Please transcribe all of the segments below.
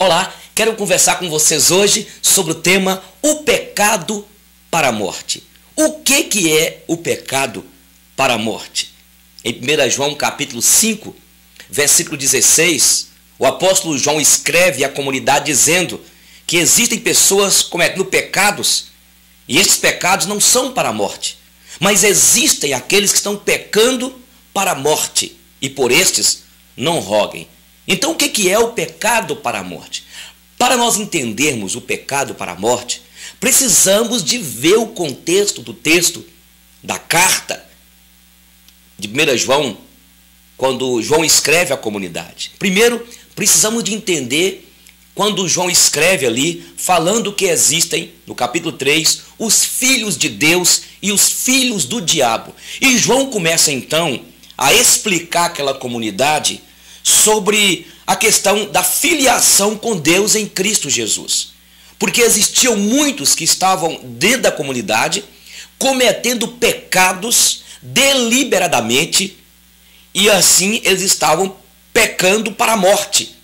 Olá, quero conversar com vocês hoje sobre o tema o pecado para a morte. O que é o pecado para a morte? Em 1 João capítulo 5, versículo 16, o apóstolo João escreve à comunidade dizendo que existem pessoas cometendo pecados e esses pecados não são para a morte, mas existem aqueles que estão pecando para a morte e por estes não roguem. Então o que é o pecado para a morte? Para nós entendermos o pecado para a morte, precisamos de ver o contexto do texto da carta de 1 João, quando João escreve à comunidade. Primeiro, precisamos de entender quando João escreve ali, falando que existem, no capítulo 3, os filhos de Deus e os filhos do diabo. E João começa então a explicar àquela comunidade sobre a questão da filiação com Deus em Cristo Jesus. Porque existiam muitos que estavam dentro da comunidade cometendo pecados deliberadamente e assim eles estavam pecando para a morte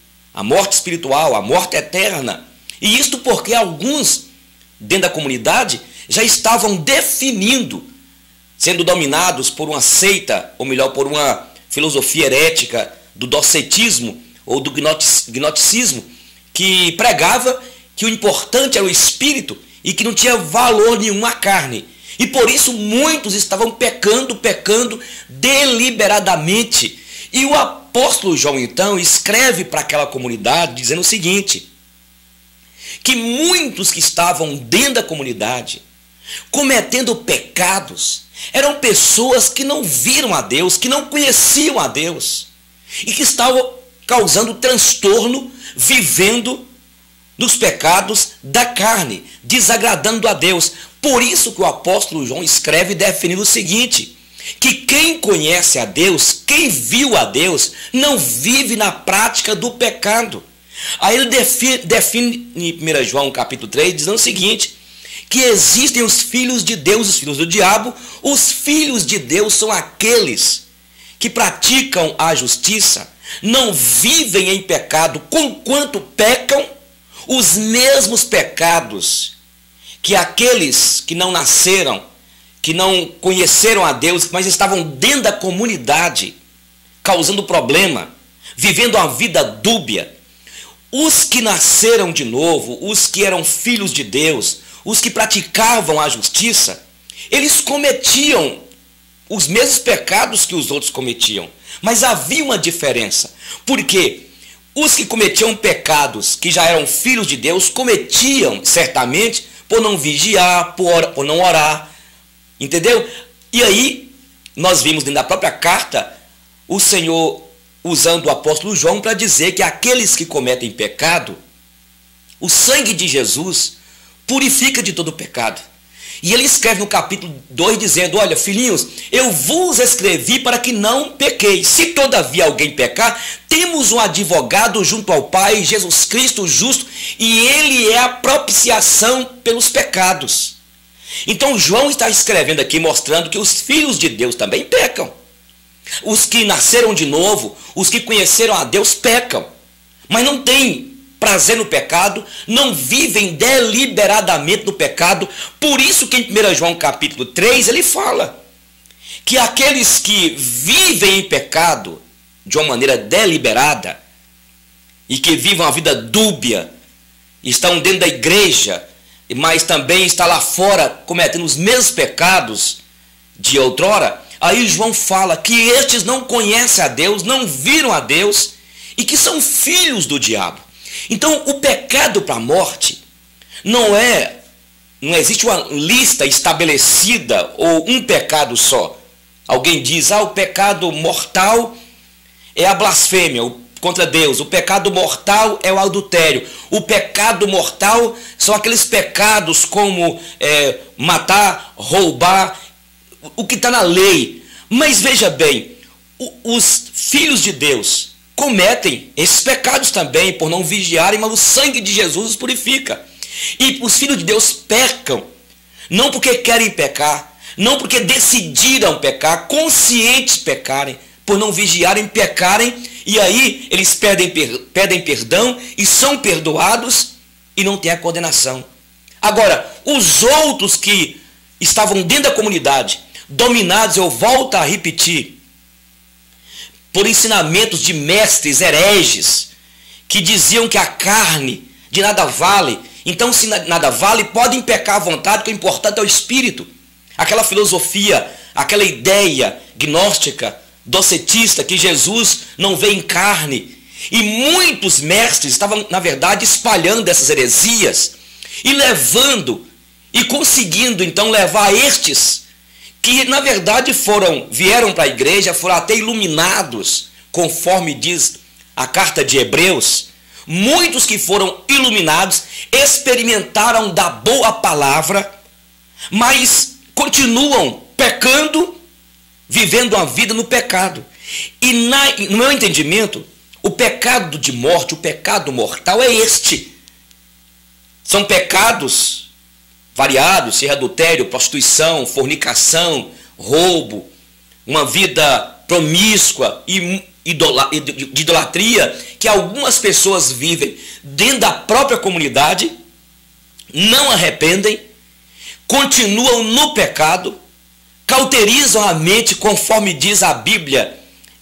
espiritual, a morte eterna. E isto porque alguns dentro da comunidade já estavam definindo, sendo dominados por uma seita, ou melhor, por uma filosofia herética do docetismo ou do gnosticismo, que pregava que o importante era o espírito e que não tinha valor nenhum a carne. E por isso muitos estavam pecando deliberadamente. E o apóstolo João então escreve para aquela comunidade dizendo o seguinte, que muitos que estavam dentro da comunidade cometendo pecados eram pessoas que não viram a Deus, que não conheciam a Deus e que estavam causando transtorno, vivendo nos pecados da carne, desagradando a Deus. Por isso que o apóstolo João escreve definindo o seguinte, que quem conhece a Deus, quem viu a Deus, não vive na prática do pecado. Aí ele define em 1 João capítulo 3, dizendo o seguinte, que existem os filhos de Deus e os filhos do diabo. Os filhos de Deus são aqueles que praticam a justiça, não vivem em pecado, conquanto pecam os mesmos pecados que aqueles que não nasceram, que não conheceram a Deus, mas estavam dentro da comunidade, causando problema, vivendo uma vida dúbia. Os que nasceram de novo, os que eram filhos de Deus, os que praticavam a justiça, eles cometiam os mesmos pecados que os outros cometiam, mas havia uma diferença, porque os que cometiam pecados, que já eram filhos de Deus, cometiam certamente por não vigiar, por não orar, entendeu? E aí, nós vimos dentro da própria carta, o Senhor usando o apóstolo João para dizer que aqueles que cometem pecado, o sangue de Jesus purifica de todo pecado. E ele escreve no capítulo 2 dizendo, olha, filhinhos, eu vos escrevi para que não pequeis. Se todavia alguém pecar, temos um advogado junto ao Pai, Jesus Cristo justo, e ele é a propiciação pelos pecados. Então João está escrevendo aqui mostrando que os filhos de Deus também pecam. Os que nasceram de novo, os que conheceram a Deus pecam, mas não têm prazer no pecado, não vivem deliberadamente no pecado. Por isso que em 1 João capítulo 3 ele fala que aqueles que vivem em pecado de uma maneira deliberada e que vivem uma vida dúbia, estão dentro da igreja, mas também está lá fora cometendo os mesmos pecados de outrora, aí João fala que estes não conhecem a Deus, não viram a Deus e que são filhos do diabo. Então o pecado para a morte não existe uma lista estabelecida ou um pecado só. Alguém diz, o pecado mortal é a blasfêmia contra Deus, o pecado mortal é o adultério, o pecado mortal são aqueles pecados como matar, roubar, o que está na lei. Mas veja bem, os filhos de Deus cometem esses pecados também por não vigiarem, mas o sangue de Jesus os purifica. E os filhos de Deus pecam, não porque querem pecar, não porque decidiram pecar, conscientes pecarem, por não vigiarem, pecarem E aí eles pedem perdão e são perdoados e não tem a condenação. Agora, os outros que estavam dentro da comunidade, dominados, eu volto a repetir, por ensinamentos de mestres hereges, que diziam que a carne de nada vale, então se nada vale, podem pecar à vontade, que o importante é o espírito. Aquela filosofia, aquela ideia gnóstica, docetista, que Jesus não veio em carne. E muitos mestres estavam, na verdade, espalhando essas heresias e levando e conseguindo então levar estes que na verdade vieram para a igreja, foram até iluminados, conforme diz a carta de Hebreus. Muitos que foram iluminados experimentaram da boa palavra, mas continuam pecando, vivendo a vida no pecado. E no meu entendimento, o pecado de morte, o pecado mortal é este. São pecados variados, seja adultério, prostituição, fornicação, roubo, uma vida promíscua e de idolatria, que algumas pessoas vivem dentro da própria comunidade, não arrependem, continuam no pecado, cauterizam a mente, conforme diz a Bíblia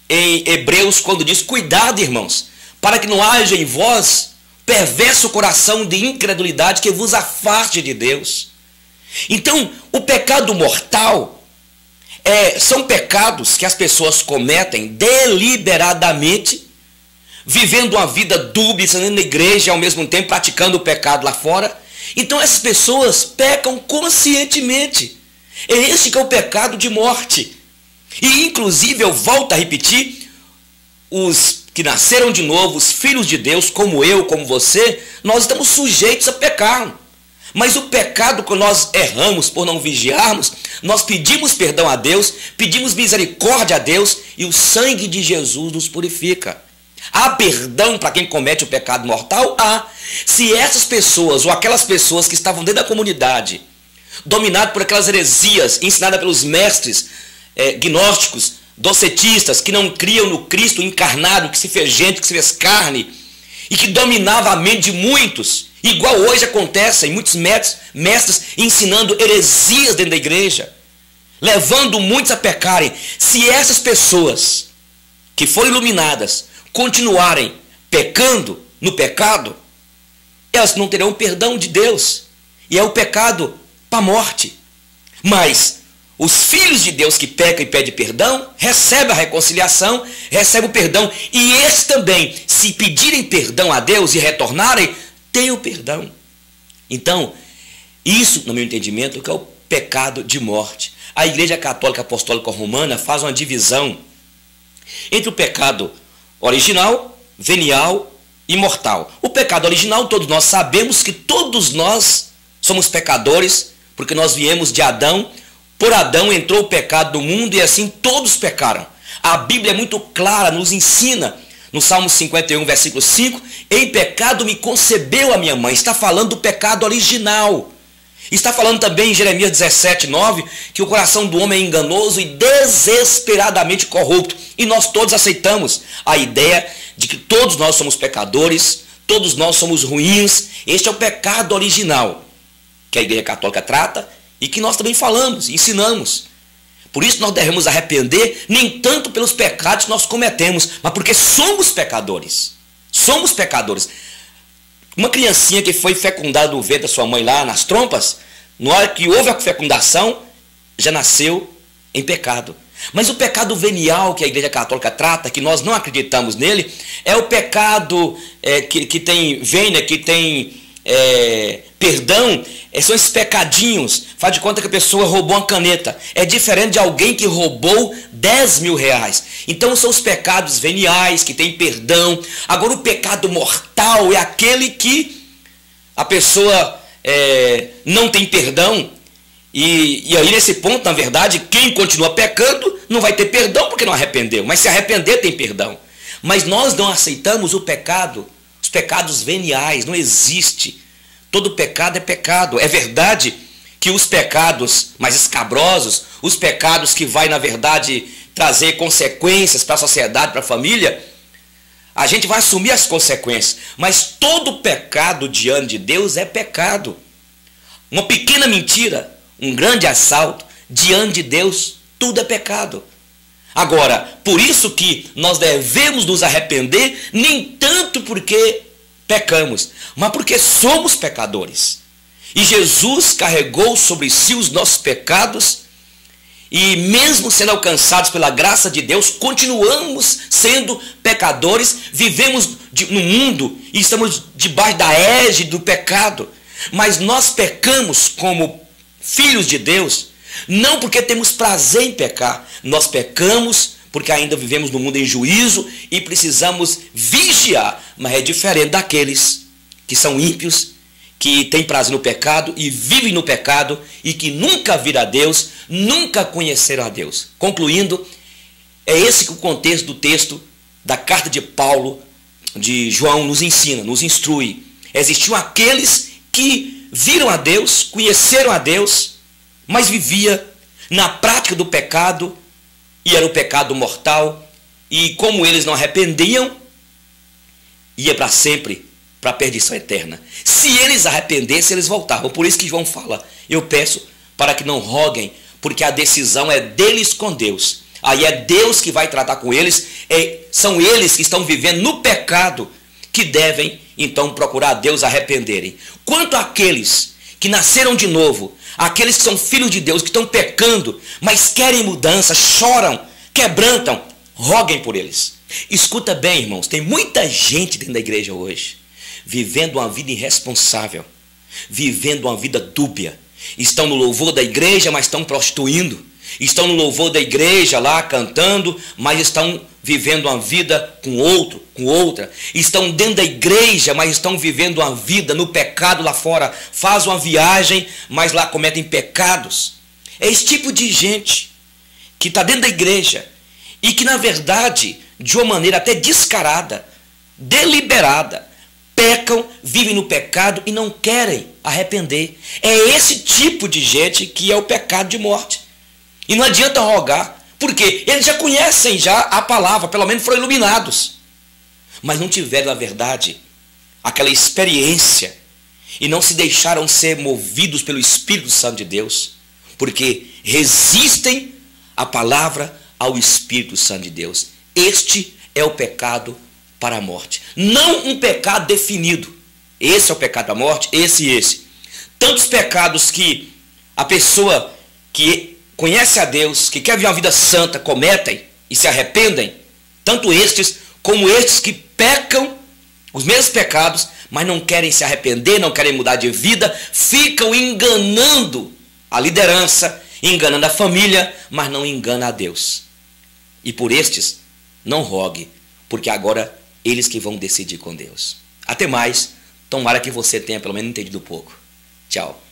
em Hebreus, quando diz: cuidado, irmãos, para que não haja em vós perverso coração de incredulidade que vos afaste de Deus. Então, o pecado mortal são pecados que as pessoas cometem deliberadamente, vivendo uma vida dúbia, estando na igreja e ao mesmo tempo praticando o pecado lá fora. Então essas pessoas pecam conscientemente. É este que é o pecado de morte. E inclusive, eu volto a repetir, os que nasceram de novo, os filhos de Deus, como eu, como você, nós estamos sujeitos a pecar. Mas o pecado que nós erramos por não vigiarmos, nós pedimos perdão a Deus, pedimos misericórdia a Deus, e o sangue de Jesus nos purifica. Há perdão para quem comete o pecado mortal? Há. Se essas pessoas, ou aquelas pessoas que estavam dentro da comunidade, dominadas por aquelas heresias ensinadas pelos mestres gnósticos, docetistas, que não criam no Cristo encarnado, que se fez gente, que se fez carne, e que dominava a mente de muitos, igual hoje acontece em muitos mestres ensinando heresias dentro da igreja, levando muitos a pecarem. Se essas pessoas que foram iluminadas continuarem pecando no pecado, elas não terão perdão de Deus, e é o pecado para a morte. Mas os filhos de Deus que pecam e pedem perdão, recebem a reconciliação, recebem o perdão, e esses também, se pedirem perdão a Deus e retornarem, têm o perdão. Então, isso, no meu entendimento, que é o pecado de morte. A Igreja Católica Apostólica Romana faz uma divisão entre o pecado original, venial e mortal. O pecado original, todos nós sabemos que todos nós somos pecadores, porque nós viemos de Adão. Por Adão entrou o pecado no mundo e assim todos pecaram. A Bíblia é muito clara, nos ensina, no Salmo 51, versículo 5, em pecado me concebeu a minha mãe. Está falando do pecado original. Está falando também em Jeremias 17, 9, que o coração do homem é enganoso e desesperadamente corrupto. E nós todos aceitamos a ideia de que todos nós somos pecadores, todos nós somos ruins. Este é o pecado original que a Igreja Católica trata e que nós também falamos, ensinamos. Por isso nós devemos arrepender, nem tanto pelos pecados que nós cometemos, mas porque somos pecadores. Somos pecadores. Uma criancinha que foi fecundada no ventre da sua mãe lá nas trompas, na hora que houve a fecundação, já nasceu em pecado. Mas o pecado venial que a Igreja Católica trata, que nós não acreditamos nele, é o pecado que tem vênia, que tem perdão. São esses pecadinhos. Faz de conta que a pessoa roubou uma caneta. É diferente de alguém que roubou 10 mil reais. Então são os pecados veniais que tem perdão. Agora o pecado mortal é aquele que a pessoa não tem perdão. E aí nesse ponto, na verdade, quem continua pecando não vai ter perdão porque não arrependeu. Mas se arrepender tem perdão. Mas nós não aceitamos o pecado, os pecados veniais. Não existe. Todo pecado é pecado. É verdade que os pecados mais escabrosos, os pecados que vai, na verdade, trazer consequências para a sociedade, para a família, A gente vai assumir as consequências, mas todo pecado diante de Deus é pecado. Uma pequena mentira, um grande assalto, diante de Deus, tudo é pecado. Agora, por isso que nós devemos nos arrepender, nem tanto porque pecamos, mas porque somos pecadores. E Jesus carregou sobre si os nossos pecados, e mesmo sendo alcançados pela graça de Deus, continuamos sendo pecadores, vivemos no mundo e estamos debaixo da égide do pecado. Mas nós pecamos como filhos de Deus, não porque temos prazer em pecar, nós pecamos porque ainda vivemos no mundo em juízo e precisamos vigiar, mas é diferente daqueles que são ímpios, que têm prazer no pecado e vivem no pecado e que nunca viram a Deus, nunca conheceram a Deus. Concluindo, é esse que o contexto do texto da carta de Paulo, de João, nos ensina, nos instrui. Existiam aqueles que viram a Deus, conheceram a Deus, mas vivia na prática do pecado, e era o pecado mortal, e como eles não arrependiam, ia para sempre para a perdição eterna. Se eles arrependessem, eles voltavam. Por isso que João fala, eu peço para que não roguem, porque a decisão é deles com Deus. Aí é Deus que vai tratar com eles, são eles que estão vivendo no pecado, que devem então procurar a Deus arrependerem. Quanto àqueles que nasceram de novo, aqueles que são filhos de Deus, que estão pecando, mas querem mudança, choram, quebrantam, roguem por eles. Escuta bem, irmãos, tem muita gente dentro da igreja hoje, vivendo uma vida irresponsável, vivendo uma vida dúbia. Estão no louvor da igreja, mas estão prostituindo. Estão no louvor da igreja lá cantando, mas estão vivendo uma vida com outro, com outra. Estão dentro da igreja, mas estão vivendo uma vida no pecado lá fora. Faz uma viagem, mas lá cometem pecados. É esse tipo de gente que está dentro da igreja e que na verdade, de uma maneira até descarada, deliberada, pecam, vivem no pecado e não querem arrepender. É esse tipo de gente que é o pecado de morte. E não adianta rogar, porque eles já conhecem já a palavra, pelo menos foram iluminados. Mas não tiveram, na verdade, aquela experiência e não se deixaram ser movidos pelo Espírito Santo de Deus, porque resistem à palavra, ao Espírito Santo de Deus. Este é o pecado para a morte. Não um pecado definido. Esse é o pecado da morte, esse e esse. Tantos pecados que a pessoa que conhece a Deus, que quer viver uma vida santa, cometem e se arrependem, tanto estes como estes que pecam os mesmos pecados, mas não querem se arrepender, não querem mudar de vida, ficam enganando a liderança, enganando a família, mas não enganam a Deus. E por estes, não rogue, porque agora eles que vão decidir com Deus. Até mais, tomara que você tenha pelo menos entendido um pouco. Tchau.